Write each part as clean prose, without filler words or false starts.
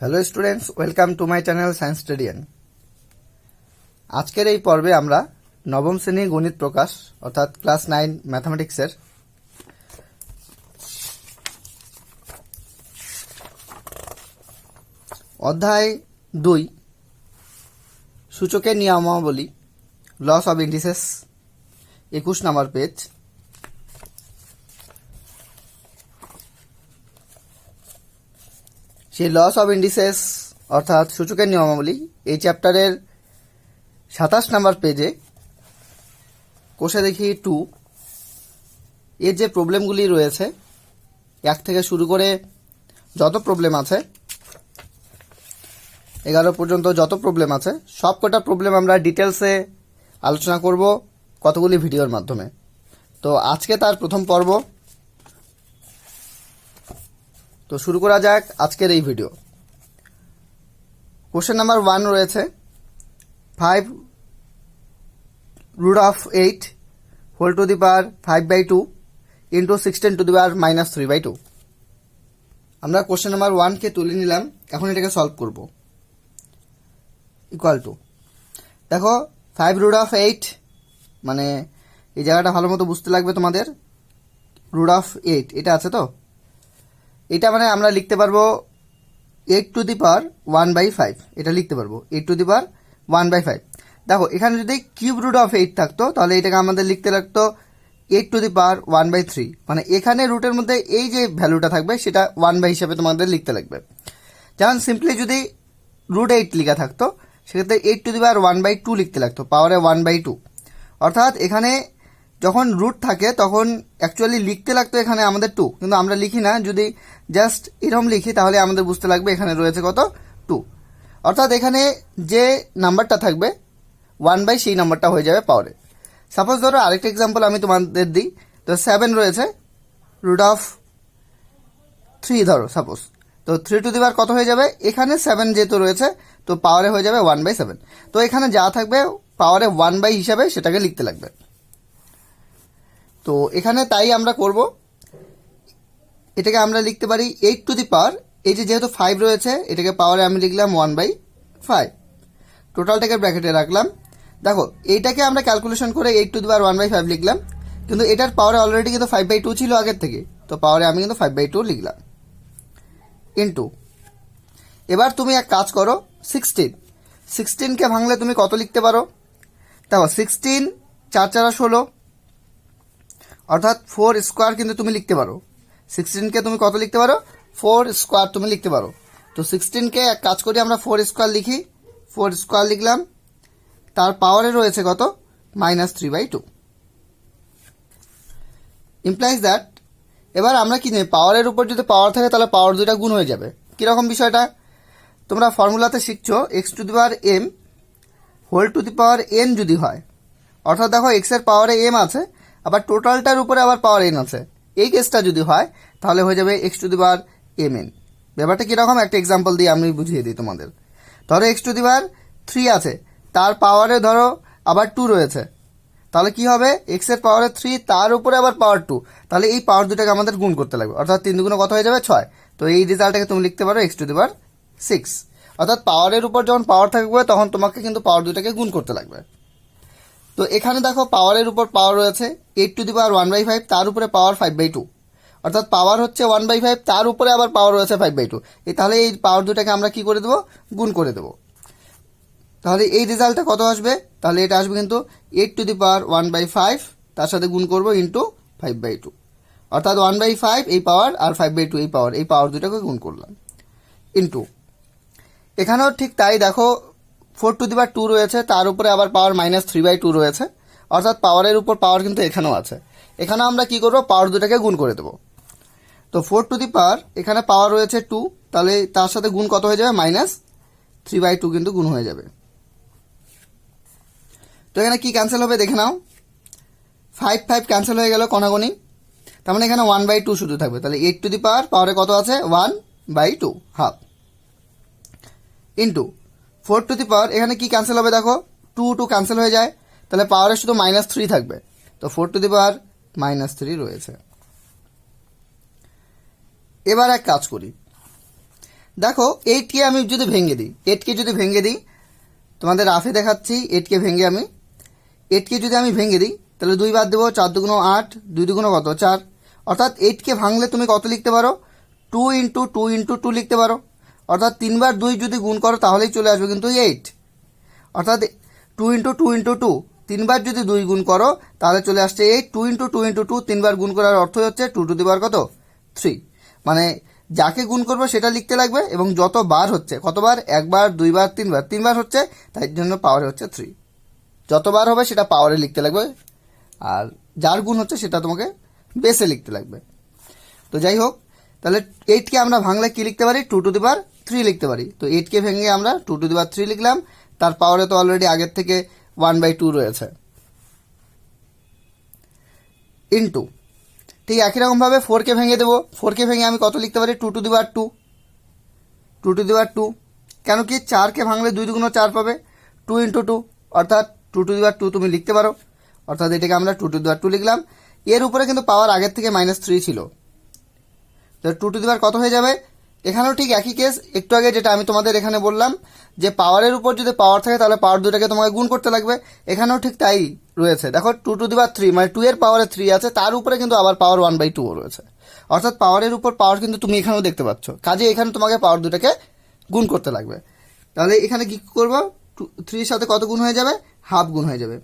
Hello students, welcome to my channel science Studian. আজকের এই পর্বে আমরা নবম শ্রেণী গণিত প্রকাশ অর্থাৎ ক্লাস 9 ম্যাথামেটিক্সের অধ্যায় 2 সূচকের নিয়মাবলী laws of indices 21 number page. সেই লস অফ ইন্ডিসেস অর্থাৎ সূচকের নিয়মাবলী এই চ্যাপ্টারের 27 নম্বর পেজে কোষে দেখি 2 এর যে প্রবলেমগুলি রয়েছে 1 থেকে শুরু করে যত প্রবলেম আছে 11 পর্যন্ত যত প্রবলেম আছে সব কটা প্রবলেম আমরা ডিটেলসে আলোচনা করব কতগুলি ভিডিওর মাধ্যমে। তো আজকে তার প্রথম পর্ব। তো শুরু করা যাক আজকের এই ভিডিও। কোশ্চেন নাম্বার 1 রয়েছে 5 root of 8 whole to the power 5/2 into 16 to the power -3/2। আমরা কোশ্চেন নাম্বার 1 কে তুলে নিলাম, এখন এটাকে সলভ করব। ইকুয়াল টু দেখো 5 root of 8 মানে এই জায়গাটা ভালো মতো বুঝতে লাগবে তোমাদের। root of 8 এটা আছে, তো এটা মানে আমরা লিখতে পারবো 8 to the power 1/5, এটা লিখতে পারবো 8 to the power 1/5। দেখো এখানে যদি কিউব রুট অফ 8 থাকতো তাহলে এটাকে আমাদের লিখতে লাগতো 8 to the power 1/3, মানে এখানে রুটের মধ্যে এই যে ভ্যালুটা থাকবে সেটা 1 হিসাবে তোমাদের লিখতে লাগবে। যেমন সিম্পলি যদি root 8 লেখা থাকতো সেক্ষেত্রে 8 to the power 1/2 লিখতে লাগতো, পাওয়ারে 1/2। অর্থাৎ এখানে যখন রুট থাকে তখন অ্যাকচুয়ালি লিখতে লাগতো এখানে আমাদের 2, কিন্তু আমরা লিখি না। যদি জাস্ট এরকম লিখি তাহলে আমাদের বুঝতে লাগবে এখানে রয়েছে কত 2। অর্থাৎ এখানে যে নাম্বারটা থাকবে 1 সেই নাম্বারটা হয়ে যাবে পাওয়ারে। সাপোজ ধরো আরেকটা এক্সাম্পল আমি তোমাদের দিই, তো 7 রয়েছে রুট অফ 3 ধরো সাপোজ, তো 3 to the power কত হয়ে যাবে, এখানে 7 যেহেতু রয়েছে তো পাওয়ারে হয়ে যাবে 1/7। তো এখানে যা থাকবে পাওয়ারে 1 হিসাবে সেটাকে লিখতে লাগবে। তো এখানে তাই আমরা করব, এটাকে আমরা লিখতে পারি 8 to the power, এই যে যেহেতু 5 রয়েছে এটাকে পাওয়ারে আমি লিখলাম 1/5, টোটালটাকে ব্র্যাকেটে রাখলাম। দেখো এইটাকে আমরা ক্যালকুলেশন করে 8 to the power 1/5 লিখলাম, কিন্তু এটার পাওয়ারে অলরেডি কিন্তু 5/2 ছিল আগের থেকে, তো পাওয়ারে আমি কিন্তু 5/2 লিখলাম ইন্টু। এবার তুমি এক কাজ করো, 16কে ভাঙলে তুমি কত লিখতে পারো? দেখো 16 4 4 16, অর্থাৎ 4 স্কোয়ার কিন্তু তুমি লিখতে পারো। 16কে তুমি কত লিখতে পারো? 4 স্কোয়ার তুমি লিখতে পারো। তো 16কে এক কাজ করি আমরা 4 স্কোয়ার লিখি, 4 স্কোয়ার লিখলাম, তার পাওয়ারে রয়েছে কত -3/2। ইমপ্লাইজ দ্যাট এবার আমরা কি নেই, পাওয়ারের উপর যদি পাওয়ার থাকে তাহলে পাওয়ার দুইটা গুণ হয়ে যাবে। কীরকম বিষয়টা তোমরা ফর্মুলাতে শিখছো, x to the power m whole to the power n যদি হয়, অর্থাৎ দেখো x এর পাওয়ারে m আছে আবার টোটালটার উপরে আবার পাওয়ার n আছে, এই কেসটা যদি হয় তাহলে হয়ে যাবে x to the power mn। ব্যাপারটা কীরকম একটা এক্সাম্পল দিয়ে আমি বুঝিয়ে দিই তোমাদের। ধরো x to the power 3 আছে, তার পাওয়ারে ধরো আবার 2 রয়েছে, তাহলে কি হবে x এর পাওয়ারে 3 তার উপরে আবার পাওয়ার 2, তাহলে এই পাওয়ার দুটাকে আমাদের গুণ করতে লাগবে, অর্থাৎ 3 দুগুণে কত হয়ে যাবে 6। তো এই রেজাল্টটাকে তুমি লিখতে পারো x to the power 6। অর্থাৎ পাওয়ারের উপর যখন পাওয়ার থাকবে তখন তোমাকে কিন্তু পাওয়ার দুটাকে গুণ করতে লাগবে। তো এখানে দেখো পাওয়ারের উপর পাওয়ার রয়েছে 8 to the power 1/5, তার উপরে পাওয়ার 5/2, অর্থাৎ পাওয়ার হচ্ছে 1/5, তার উপরে আবার পাওয়ার রয়েছে 5/2। তাহলে এই পাওয়ার দুটাকে আমরা কি করে দেবো, গুণ করে দেবো। তাহলে এই রেজাল্টটা কত আসবে, তাহলে এটা আসবে কিন্তু 8 to the power 1/5 তার সাথে গুণ করবো ইন্টু 5/2, অর্থাৎ 1/5 এই পাওয়ার আর 5/2 এই পাওয়ার দুটাকে গুণ করলাম ইন্টু। এখানেও ঠিক তাই, দেখো 4 to the power 2 রয়েছে, তার উপরে আবার পাওয়ার -3/2 রয়েছে, অর্থাৎ পাওয়ারের উপর পাওয়ার কিন্তু এখানেও আছে। এখানেও আমরা কি করব, পাওয়ার দুটাকে গুণ করে দেবো। তো 4 to the power এখানে পাওয়ার রয়েছে 2, তাহলে তার সাথে গুণ কত হয়ে যাবে, -3/2 কিন্তু গুণ হয়ে যাবে। তো এখানে কি ক্যান্সেল হবে দেখে নাও, 5 ক্যান্সেল হয়ে গেল কোনাগুনি, তার মানে এখানে 1/2 শুধু থাকবে। তাহলে 8 to the power পাওয়ারে কত আছে 1/2 half into 4 to the power, এখানে কি ক্যান্সেল হবে দেখো 2 ক্যান্সেল হয়ে যায়, তাহলে পাওয়ারে শুধু -3 থাকবে, তো 4 to the power -3 রয়েছে। এবার এক কাজ করি, দেখো 8কে আমি যদি ভেঙে দিই, 8কে যদি ভেঙে দিই, তোমাদের রাফে দেখাচ্ছি 8কে ভেঙে আমি 8কে যদি আমি ভেঙে দিই তাহলে 2 বাদ দেবো, 4 দুগুণ 8, 2 দুগুণ কত 4, অর্থাৎ 8কে ভাঙলে তুমি কত লিখতে পারো 2 ইন্টু 2 ইন্টু 2 লিখতে পারো, অর্থাৎ 3 বার 2 যদি গুণ করো তাহলেই চলে আসবে কিন্তু 8, অর্থাৎ 2 ইন্টু 2 ইন্টু 2, 3 বার যদি 2 গুণ করো তাহলে চলে আসছে 8, 2 ইন্টু 2 ইন্টু 2, 3 বার গুণ করার অর্থ হচ্ছে 2 টু দি পাওয়ার কত 3, মানে যাকে গুণ করবো সেটা লিখতে লাগবে এবং যত বার হচ্ছে, কতবার, একবার, 2 বার, 3 বার, 3 বার হচ্ছে, তাই জন্য পাওয়ারে হচ্ছে 3, যতবার হবে সেটা পাওয়ারে লিখতে লাগবে, আর যার গুণ হচ্ছে সেটা তোমাকে বেসে লিখতে লাগবে। তো যাই হোক, তাহলে 8কে আমরা ভাঙলে কি লিখতে পারি 2 টু দি পাওয়ার 3 লিখতে পারি। তো 8কে ভেঙে আমরা 2 টু দি পাওয়ার 3 লিখলাম, তার পাওয়ারে তো অলরেডি আগের থেকে 1/2 রয়েছে, ইন্টু ঠিক একই রকমভাবে 4কে ভেঙে দেবো, 4কে ভেঙে আমি কত লিখতে পারি 2 to the power 2, 2 to the power 2, কেন কি 4কে ভাঙলে 2 দুগুণ 4 পাবে, 2 ইন্টু 2, অর্থাৎ 2 টু দি পাওয়ার 2 তুমি লিখতে পারো, অর্থাৎ এটাকে আমরা 2 টু দি পাওয়ার 2 লিখলাম। এর উপরে কিন্তু পাওয়ার আগের থেকে -3 ছিল, তো 2 টু দি পাওয়ার কত হয়ে যাবে, এখানেও ঠিক একই কেস, একটু আগে যেটা আমি তোমাদের এখানে বললাম যে পাওয়ারের উপর যদি পাওয়ার থাকে তাহলে পাওয়ার দুটাকে তোমাকে গুণ করতে লাগবে, এখানেও ঠিক তাই রয়েছে। দেখো 2 টু দি পাওয়ার 3 মানে 2 এর পাওয়ারে 3 আছে, তার উপরে কিন্তু আবার পাওয়ার 1/2 রয়েছে, অর্থাৎ পাওয়ারের উপর পাওয়ার কিন্তু তুমি এখানেও দেখতে পাচ্ছ, কাজে এখানে তোমাকে পাওয়ার দুটাকে গুণ করতে লাগবে। তাহলে এখানে কি করবো, 3 এর সাথে কত গুণ হয়ে যাবে, হাফ গুণ হয়ে যাবে,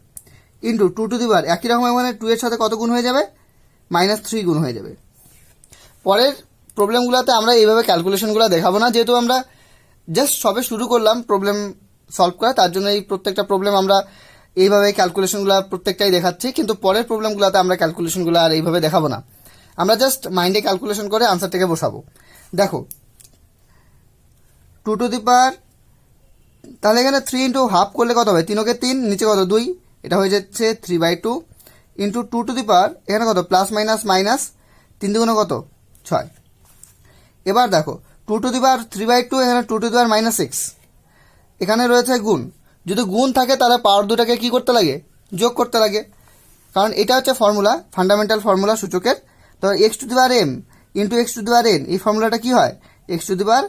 ইন্টু 2 টু দি পাওয়ার একই রকম, মানে 2 এর সাথে কত গুণ হয়ে যাবে, -3 গুণ হয়ে যাবে। পরের প্রবলেমগুলোতে আমরা এইভাবে ক্যালকুলেশনগুলো দেখাবো না, যেহেতু আমরা জাস্ট সবে শুরু করলাম প্রবলেম সলভ করা, তার জন্য এই প্রত্যেকটা প্রবলেম আমরা এইভাবে ক্যালকুলেশনগুলো প্রত্যেকটাই দেখাচ্ছি, কিন্তু পরের প্রবলেমগুলোতে আমরা ক্যালকুলেশনগুলো আর এইভাবে দেখাবো না, আমরা জাস্ট মাইন্ডে ক্যালকুলেশন করে আনসারটাকে বসাবো। দেখো 2 টু দি পাওয়ার, তাহলে এখানে 3 ইন্টু হাফ করলে কত হবে, 3 ওকে 3, নিচে কত 2, এটা হয়ে যাচ্ছে 3/2 ইন্টু 2 টু দি পাওয়ার, এখানে কত প্লাস মাইনাস মাইনাস, 3 দুগুণ কত 6। এবার দেখো 2 টু দি পাওয়ার 3/2, এখানে 2 টু দি পাওয়ার -6, এখানে রয়েছে গুণ, যদি গুণ থাকে তাহলে পাওয়ার দুটাকে কি করতে লাগে, যোগ করতে লাগে, কারণ এটা হচ্ছে ফর্মুলা, ফান্ডামেন্টাল ফর্মুলা সূচকের। তো x two the power m into x two the power n, এই ফর্মুলাটা কি হয় x two the power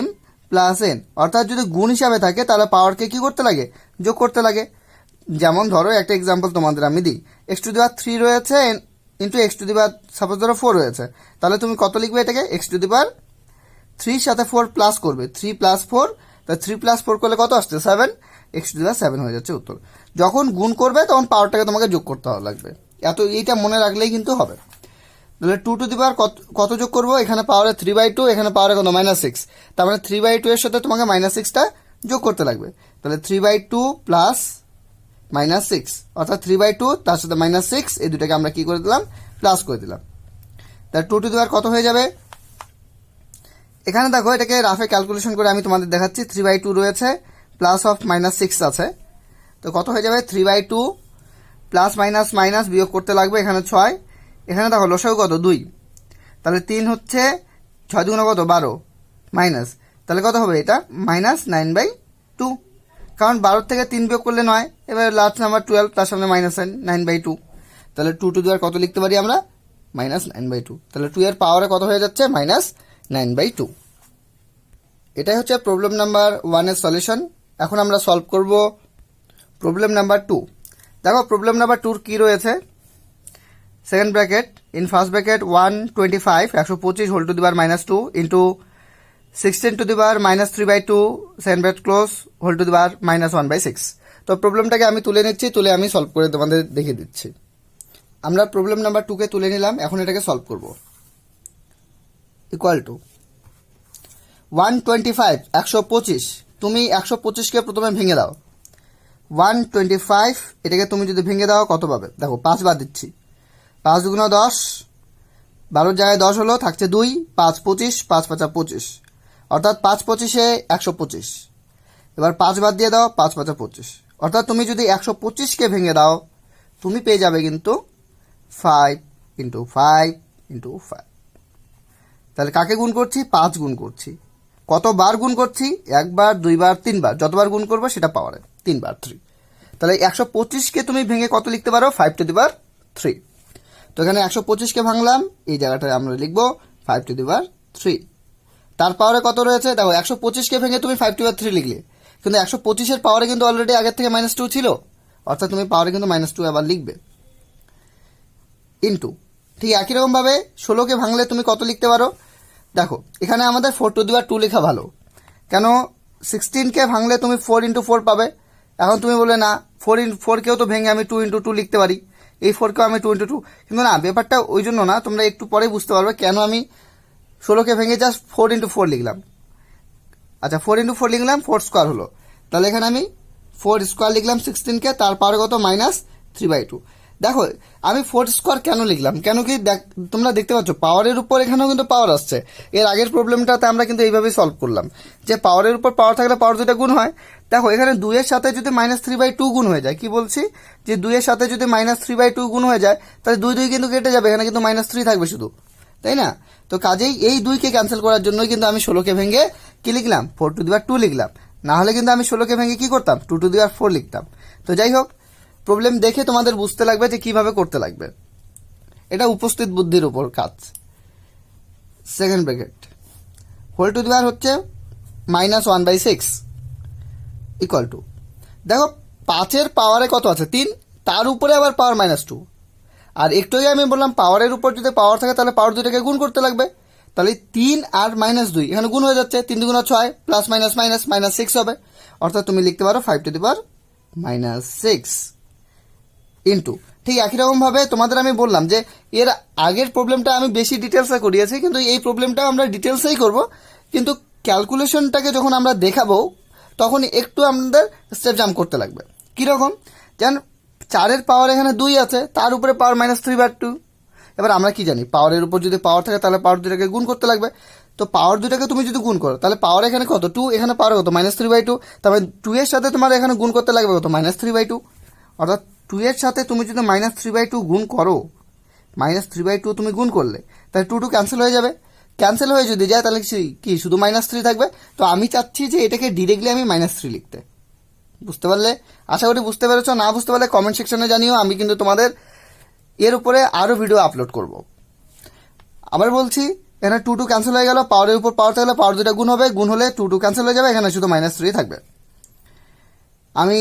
m plus n, অর্থাৎ যদি গুণ হিসাবে থাকে তাহলে পাওয়ারকে কি করতে লাগে, যোগ করতে লাগে। যেমন ধরো একটা এক্সাম্পল তোমাদের আমি দিই, x টু দি পাওয়ার 3 রয়েছে into x two the power suppose ধরো 4 রয়েছে, তাহলে তুমি কত লিখবে এটাকে, x টু দি পাওয়ার 3 সাথে 4 প্লাস করবে, 3 প্লাস 4, তা 3 প্লাস 4 করলে কত আসছে 7, x টু দি পাওয়ার 7 হয়ে যাচ্ছে উত্তর। যখন গুণ করবে তখন পাওয়ারটাকে তোমাকে যোগ করতে লাগবে, এইটা মনে রাখলেই কিন্তু হবে। তাহলে 2 টু দি পাওয়ার কত যোগ করবো, এখানে পাওয়ারে 3/2, এখানে পাওয়ারে কত -6, তার মানে 3/2 এর সাথে তোমাকে -6টা যোগ করতে লাগবে, তাহলে 3/2 প্লাস -6, অর্থাৎ 3/2 তার সাথে -6, এই দুটাকে আমরা কি করে দিলাম, প্লাস করে দিলাম। তাহলে 2 টু দি পাওয়ার কত হয়ে যাবে, এখানে দেখো এটাকে রাফে ক্যালকুলেশন করে আমি তোমাদের দেখাচ্ছি, 3/2 রয়েছে প্লাস অফ -6 আছে, তো কত হয়ে যাবে 3/2 প্লাস মাইনাস মাইনাস বিয়োগ করতে লাগবে, এখানে 6, এখানে দেখো লসাগু কত 2, তাহলে 3 হচ্ছে 6 দুগুণ কত 12 মাইনাস, তাহলে কত হবে এটা -9/2, কারণ 12 থেকে 3 বিয়োগ করলে 9, এবার লাস্ট নাম্বার 12 তার সামনে -9/2, তাহলে 2 টু দি পাওয়ার কত লিখতে পারি আমরা -9/2, তাহলে 2 এর পাওয়ারে কত হয়ে যাচ্ছে -9/2। এটাই হচ্ছে প্রবলেম নাম্বার 1 এর সলিউশন। এখন আমরা সলভ করব প্রবলেম নাম্বার 2। দেখো প্রবলেম নাম্বার 2 কি রয়েছে, second bracket in first bracket 125 125 whole to the power -2 into 16 to the power -3/2 second bracket close whole to the power -1/6। তো প্রবলেমটাকে আমি তুলে নিচ্ছি, তুলে আমি সলভ করে তোমাদের দেখিয়ে দিচ্ছি। আমরা প্রবলেম নাম্বার 2কে তুলে নিলাম, এখন এটাকে সলভ করব। ইকুয়াল টু 125 125, তুমি 125কে প্রথমে ভেঙে দাও, 125 এটাকে তুমি যদি ভেঙে দাও কত পাবে, দেখো 5 বাদ দিচ্ছি, 5 দুগুণ 10, 12 জায়গায় 10 হলো, থাকছে 2, 5 25, 5 5 25, অর্থাৎ 5 25-এ 125, এবার 5 বাদ দিয়ে দাও, 5 5 25, অর্থাৎ তুমি যদি 125কে ভেঙে দাও তুমি পেয়ে যাবে কিন্তু 5 ইন্টু 5 ইন্টু 5। তাহলে কাকে গুণ করছি, 5 গুণ করছি, কতবার গুণ করছি, একবার, দুইবার, তিনবার, যতবার গুণ করবো সেটা পাওয়ারে 3 বার 3, তাহলে 125কে তুমি ভেঙে কত লিখতে পারো 5 টু দি পাওয়ার 3। তো এখানে 125কে ভাঙলাম, এই জায়গাটায় আমরা লিখবো 5 টু দি পাওয়ার 3। তার পাওয়ারে কত রয়েছে দেখো, 125কে ভেঙে তুমি 5/3 লিখলে, কিন্তু 125-এর পাওয়ারে কিন্তু অলরেডি আগের থেকে -2 ছিল, অর্থাৎ তুমি পাওয়ারে কিন্তু -2 আবার লিখবে, ইন্টু। ঠিক একই রকমভাবে 16কে ভাঙলে তুমি কত লিখতে পারো, দেখো এখানে আমাদের 4/2 লেখা ভালো, কেন 16কে ভাঙলে তুমি 4 × 4 পাবে। এখন তুমি বললে না 4কেও তো ভেঙে আমি 2 × 2 লিখতে পারি, এই 4কেও আমি 2 × 2, কিন্তু না, ব্যাপারটা ওই জন্য না, তোমরা একটু পরে বুঝতে পারবে কেন আমি 16কে ভেঙে জাস্ট 4 × 4 লিখলাম। আচ্ছা 4 × 4 লিখলাম, 4² হলো, তাহলে এখানে আমি 4² লিখলাম 16কে, তার পাওয়ারে কত -3/2। দেখো আমি 4² কেন লিখলাম, কেন কি তোমরা দেখতে পাচ্ছ পাওয়ারের উপর এখানেও কিন্তু পাওয়ার আসছে। এর আগের প্রবলেমটাতে আমরা কিন্তু এইভাবেই সলভ করলাম, যে পাওয়ারের উপর পাওয়ার থাকলে পাওয়ার দুটা গুণ হয়। দেখো এখানে 2-এর সাথে যদি -3/2 গুণ হয়ে যায়, কি বলছি, যে 2-এর সাথে যদি -3/2 গুণ হয়ে যায়, তাহলে 2 কিন্তু কেটে যাবে, এখানে কিন্তু -3 থাকবে শুধু, তাই না? তো কাজেই এই 2কে ক্যান্সেল করার জন্যই কিন্তু আমি 16কে ভেঙে কি লিখলাম, 4/2 লিখলাম, না হলে কিন্তু আমি 16কে ভেঙে কি করতাম, 2/4 লিখতাম। তো যাই হোক, প্রবলেম দেখে তোমাদের বুঝতে লাগবে যে কিভাবে করতে লাগবে, এটা উপস্থিত বুদ্ধির উপর কাজ। Second bracket whole to the power হচ্ছে -1/6 ইকুয়াল টু, দেখো 5-এর পাওয়ারে কত আছে 3, তার উপরে আবার পাওয়ার -2, আর একটু আগে আমি বললাম পাওয়ারের উপর যদি পাওয়ার থাকে তাহলে পাওয়ার দুটাকে গুণ করতে লাগবে, তাহলে 3 আর -2 এখানে গুণ হয়ে যাচ্ছে, 3 × 2 = 6, প্লাস মাইনাস মাইনাস -6 হবে, অর্থাৎ তুমি লিখতে পারো 5/6 ইন্টু। ঠিক একই রকমভাবে তোমাদের আমি বললাম যে এর আগের প্রবলেমটা আমি বেশি ডিটেলসে করিয়েছি, কিন্তু এই প্রবলেমটাও আমরা ডিটেলসেই করব, কিন্তু ক্যালকুলেশনটাকে যখন আমরা দেখাবো তখন একটু আমাদের স্টেপ জাম্প করতে লাগবে। কীরকম, যেন 4-এর পাওয়ার এখানে 2 আছে, তার উপরে পাওয়ার -3/2। এবার আমরা কি জানি, পাওয়ারের উপর যদি পাওয়ার থাকে তাহলে পাওয়ার দুটাকে গুণ করতে লাগবে, তো পাওয়ার দুটাকে তুমি যদি গুণ করো তাহলে পাওয়ার এখানে কত 2, এখানে পাওয়ার কত -3/2, তবে 2-এর সাথে তোমার এখানে গুণ করতে লাগবে কত -3/2, অর্থাৎ 2-এর সাথে তুমি যদি -3/2 গুণ করো, -3/2 তুমি গুণ করলে তাহলে 2 ক্যান্সেল হয়ে যাবে, ক্যান্সেল হয়ে যদি যায় তাহলে কি শুধু -3 থাকবে। তো আমি চাচ্ছি যে এটাকে ডিরেক্টলি আমি -3 লিখতে, বুঝতে পারলে? আশা করি বুঝতে পেরেছ, না বুঝতে পারলে কমেন্ট সেকশনে জানিও, আমি কিন্তু তোমাদের এর উপরে আরও ভিডিও আপলোড করব। আবার বলছি, এখানে 2 ক্যান্সেল হয়ে গেল, পাওয়ারের উপর পাওয়ার থাকলে পাওয়ার দুটা গুণ হবে, গুণ হলে 2 ক্যান্সেল হয়ে যাবে, এখানে শুধু -3 থাকবে। আমি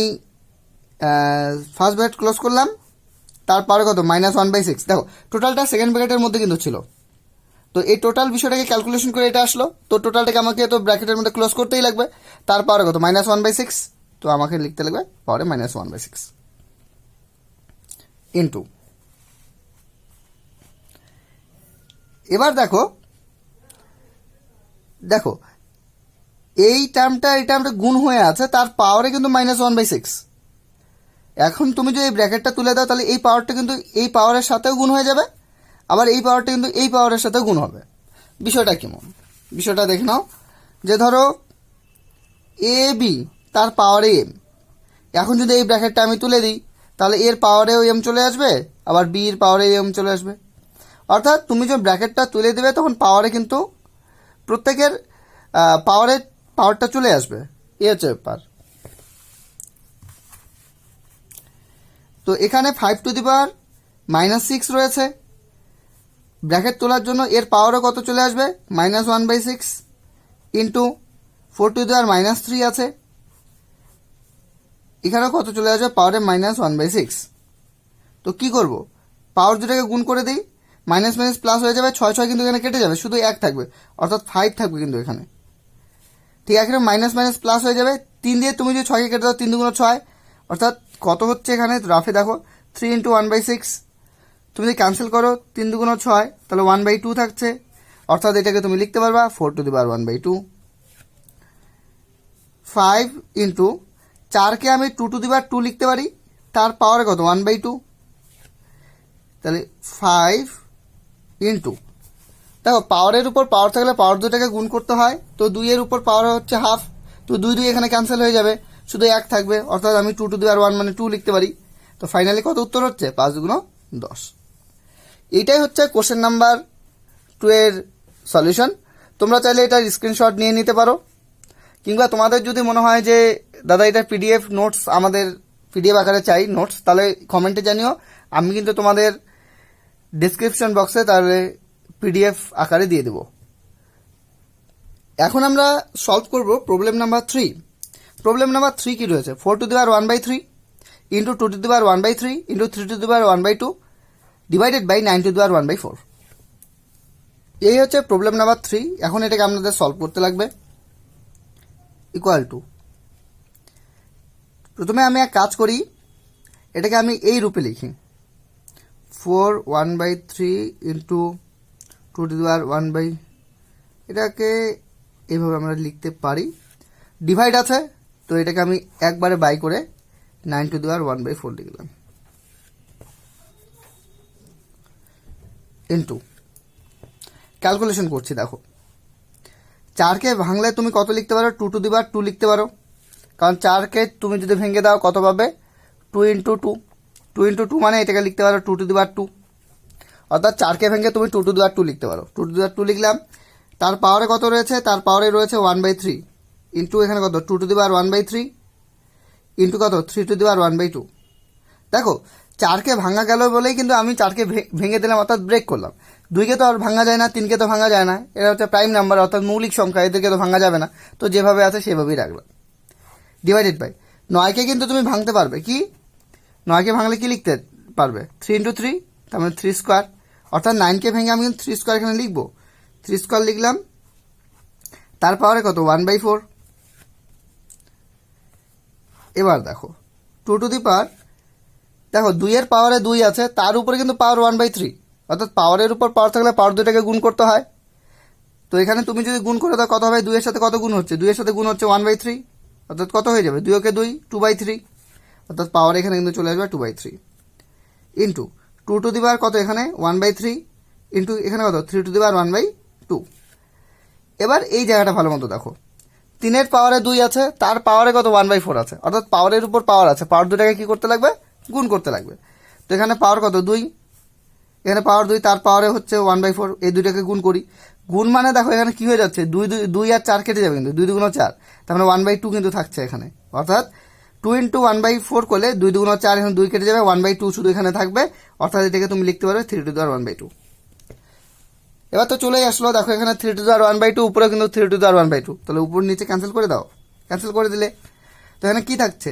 ফার্স্ট ব্র্যাকেট ক্লোজ করলাম, তারপরে কত -1/6, দেখো টোটালটা সেকেন্ড ব্র্যাকেটের মধ্যে কিন্তু ছিল, তো এই টোটাল বিষয়টাকে ক্যালকুলেশন করে এটা আসলো, তো টোটালটাকে আমাকে তো ব্র্যাকেটের মধ্যে ক্লোজ করতেই লাগবে, তারপরে কত -1/6, তো আমাকে লিখতে লাগবে পাওয়ারে -1/6 ইন্টু। এবার দেখো দেখো এই টার্মটা গুণ হয়ে আছে, তার পাওয়ারে কিন্তু -1/6। এখন তুমি যদি এই ব্র্যাকেটটা তুলে দাও তাহলে এই পাওয়ারটা কিন্তু এই পাওয়ারের সাথেও গুণ হয়ে যাবে, আবার এই পাওয়ারটা কিন্তু এই পাওয়ারের সাথেও গুণ হবে। বিষয়টা কেমন, বিষয়টা দেখে নাও, যে ধরো AB তার পাওয়ারে M, এখন যদি এই ব্র্যাকেটটা আমি তুলে দিই তাহলে এর পাওয়ারেও M চলে আসবে, আবার B এর পাওয়ারে M চলে আসবে, অর্থাৎ তুমি যে ব্র্যাকেটটা তুলে দেবে তখন পাওয়ারে কিন্তু প্রত্যেকের পাওয়ারটা চলে আসবে, এ হচ্ছে ব্যাপার। তো এখানে 5/6 রয়েছে, ব্র্যাকেট তোলার জন্য এর পাওয়ারও কত চলে আসবে -1/6 ইন্টু 4/3 আছে, এখানেও কত চলে আসবে পাওয়ারে -1/6। তো কি করব, পাওয়ার দুটাকে গুণ করে দিই, মাইনাস মাইনাস প্লাস হয়ে যাবে, 6 কিন্তু এখানে কেটে যাবে, শুধু 1 থাকবে, অর্থাৎ 5 থাকবে কিন্তু এখানে। ঠিক আছে, মাইনাস মাইনাস প্লাস হয়ে যাবে, 3 দিয়ে তুমি যদি 6কে কেটে দাও 3 × 2 = 6, অর্থাৎ কত হচ্ছে এখানে রাফে দেখো 3 × 1/6, তুমি যদি ক্যান্সেল করো 3 × 2 = 6, তাহলে 1/2 থাকছে, অর্থাৎ এটাকে তুমি লিখতে পারবা 4/1/2। 5 ইন্টু 4কে আমি 2/2 লিখতে পারি, তার পাওয়ারে কত 1/2, তাহলে 5 ইন্টু, দেখো পাওয়ারের উপর পাওয়ার থাকলে পাওয়ার দুটাকে গুণ করতে হয়, তো 2-এর উপর পাওয়ার হচ্ছে হাফ, তো 2 এখানে ক্যান্সেল হয়ে যাবে, শুধু 1 থাকবে, অর্থাৎ আমি 2/1 মানে 2 লিখতে পারি। তো ফাইনালি কত উত্তর হচ্ছে 5 × 10। এইটাই হচ্ছে কোশ্চেন নাম্বার 2 এর সলিউশন। তোমরা চাইলে এটার স্ক্রিনশট নিয়ে নিতে পারো, কিংবা তোমাদের যদি মনে হয় যে দাদা এটা পিডিএফ নোটস, আমাদের পিডিএফ আকারে চাই নোটস, তাহলে কমেন্টে জানিও, আমি কিন্তু তোমাদের ডিসক্রিপশন বক্সে তাহলে পিডিএফ আকারে দিয়ে দেবো। এখন আমরা সলভ করব প্রবলেম নাম্বার 3। প্রবলেম নাম্বার 3 কি রয়েছে, 4 to the power 1/3 into 2 to the power 1/3 into 3 to the power 1/2 divided by 9 to the power 1/4। এই হচ্ছে প্রবলেম নাম্বার 3। এখন এটাকে আপনাদের সলভ করতে লাগবে। ইকুয়াল টু, প্রথমে আমি এক কাজ করি, এটাকে আমি এই রূপে লিখি, 4 1/3 ইন্টু 2 টু দি পাওয়ার 1/, এটাকে এইভাবে আমরা লিখতে পারি। ডিভাইড আছে, তো এটাকে আমি একবারে বাই করে 9 টু দি পাওয়ার 1/4 লিখলাম। ইন্টু, ক্যালকুলেশন করছি, দেখো 4কে ভাঙলে তুমি কত লিখতে পারো, 2 টু দি পাওয়ার 2 লিখতে পারো, কারণ 4কে তুমি যদি ভেঙে দাও কত পাবে, 2 ইন্টু 2, 2 ইন্টু 2 মানে এটাকে লিখতে পারো 2 টু দি পাওয়ার 2, অর্থাৎ 4কে ভেঙে তুমি 2 টু দি পাওয়ার 2 লিখতে পারো। 2 টু দি পাওয়ার 2 লিখলাম, তার পাওয়ারে কত রয়েছে, তার পাওয়ারে রয়েছে 1/3 ইন্টু এখানে কত 2 টু দি পাওয়ার 1/3 ইন্টু কত 3 টু দি পাওয়ার 1/2। দেখো 4কে ভাঙা গেল বলেই কিন্তু আমি 4কে ভেঙে দিলাম, অর্থাৎ ব্রেক করলাম। 2কে তো আর ভাঙা যায় না, 3কে তো ভাঙা যায় না, এটা হচ্ছে প্রাইম নাম্বার অর্থাৎ মৌলিক সংখ্যা, এদেরকে তো ভাঙা যাবে না, তো যেভাবে আছে সেভাবেই রাখলাম। ডিভাইডেড বাই 9কে কিন্তু তুমি ভাঙতে পারবে, কি 9কে ভাঙলে কি লিখতে পারবে, 3 ইন্টু 3 তার মানে 3 স্কোয়ার, অর্থাৎ 9কে ভেঙে আমি কিন্তু 3 স্কোয়ার এখানে লিখবো, 3 স্কোয়ার লিখলাম, তার পাওয়ারে কত 1/4। এবার দেখো 2 টু দি পাওয়ার, দেখো 2 এর পাওয়ারে 2 আছে, তার উপরে কিন্তু পাওয়ার 1/3, অর্থাৎ পাওয়ারের উপর পাওয়ার থাকলে পাওয়ার 2টাকে গুণ করতে হয়। তো এখানে তুমি যদি গুণ করে দাও কত হবে, 2 এর সাথে কত গুণ হচ্ছে, 2 এর সাথে গুণ হচ্ছে 1/3, অর্থাৎ কত হয়ে যাবে, 2 ওকে 2 2/3, অর্থাৎ পাওয়ার এখানে কিন্তু চলে আসবে 2/3 ইন্টু 2 টু দি পাওয়ার কত এখানে 1/3 ইন্টু এখানে কত 3 টু দি পাওয়ার 1/2। এবার এই জায়গাটা ভালো মতো দেখো, 3 এর পাওয়ারে 2 আছে, তার পাওয়ারে কত 1/4 আছে, অর্থাৎ পাওয়ারের উপর পাওয়ার আছে, পাওয়ার 2টাকে কি করতে লাগবে, গুণ করতে লাগবে। তো এখানে পাওয়ার কত 2, এখানে পাওয়ার 2, তার পাওয়ারে হচ্ছে 1/4, এই দুইটাকে গুণ করি। গুণ মানে দেখো এখানে কি হয়ে যাচ্ছে, 2 আর 4 কেটে যাবে, কিন্তু 2 2 4, তার মানে 1/2 কিন্তু থাকছে এখানে, অর্থাৎ 2 ইন্টু 1/4 করলে 2 2 4, এখানে 2 কেটে যাবে, 1/2 শুধু এখানে থাকবে, অর্থাৎ এটাকে তুমি লিখতে পারবে 3 টু দি পাওয়ার 1/2। এবার তো চলেই আসলো, দেখো এখানে 3 টু দি পাওয়ার 1/2, উপরে কিন্তু 3 টু দি পাওয়ার 1/2, তাহলে উপর নিচে ক্যান্সেল করে দাও, ক্যান্সেল করে দিলে তো এখানে কি থাকছে,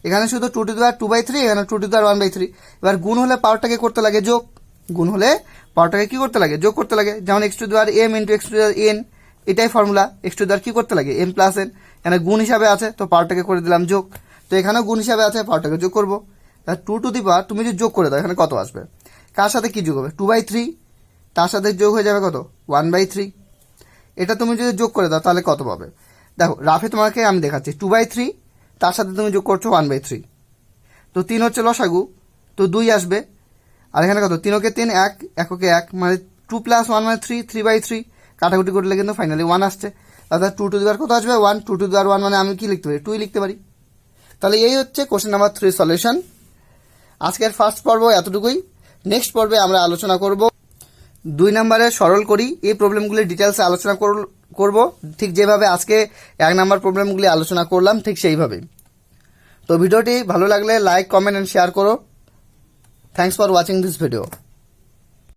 এখানে শুধু 2 টু দি পাওয়ার 2/3, এখানে 2 টু দি পাওয়ার 1/3। এবার গুণ হলে পাওয়ারটাকে করতে লাগে যোগ, গুণ হলে পাওয়ারটাকে কি করতে লাগে, যোগ করতে লাগে, যেমন x two the power m into x two the power n, এটাই ফর্মুলা, x টু দি পাওয়ার কি করতে লাগে m প্লাস n, এখানে গুণ হিসাবে আছে তো পাওয়ারটাকে করে দিলাম যোগ, তো এখানেও গুণ হিসাবে আছে পাওয়ারটাকে যোগ করবো। 2 টু দি পাওয়ার তুমি যদি যোগ করে দাও এখানে কত আসবে, কার সাথে কি যোগ হবে 2/3, তার সাথে যোগ হয়ে যাবে কত 1/3, এটা তুমি যদি যোগ করে দাও তাহলে কত পাবে, দেখো রাফে তোমাকে আমি দেখাচ্ছি, 2/3 তার সাথে তুমি যোগ করছো 1/3, তো 3 হচ্ছে লসাগু, তো 2 আসবে, আর এখানে কত 3 ওকে 3 1 1 ওকে 1, মানে 2 প্লাস 1 মানে 3, 3/3 কাটাকুটি করলে কিন্তু ফাইনালি 1 আসছে, অর্থাৎ 2 টু দি পাওয়ার কত আসবে 1, 2 টু দি পাওয়ার 1 মানে আমি কি লিখতে পারি 2 লিখতে পারি। তাহলে এই হচ্ছে কোশ্চেন নাম্বার 3 সলিউশন। আজকের ফার্স্ট পর্ব এতটুকুই, নেক্সট পর্বে আমরা আলোচনা করব 2 নম্বরে সরল করি, এই প্রবলেমগুলি ডিটেলসে আলোচনা করব, ঠিক যেভাবে আজকে 1 নম্বর প্রবলেমগুলি আলোচনা করলাম ঠিক সেইভাবেই। তো ভিডিওটি ভালো লাগলে লাইক, কমেন্ট এন্ড শেয়ার করো। Thanks for watching this video.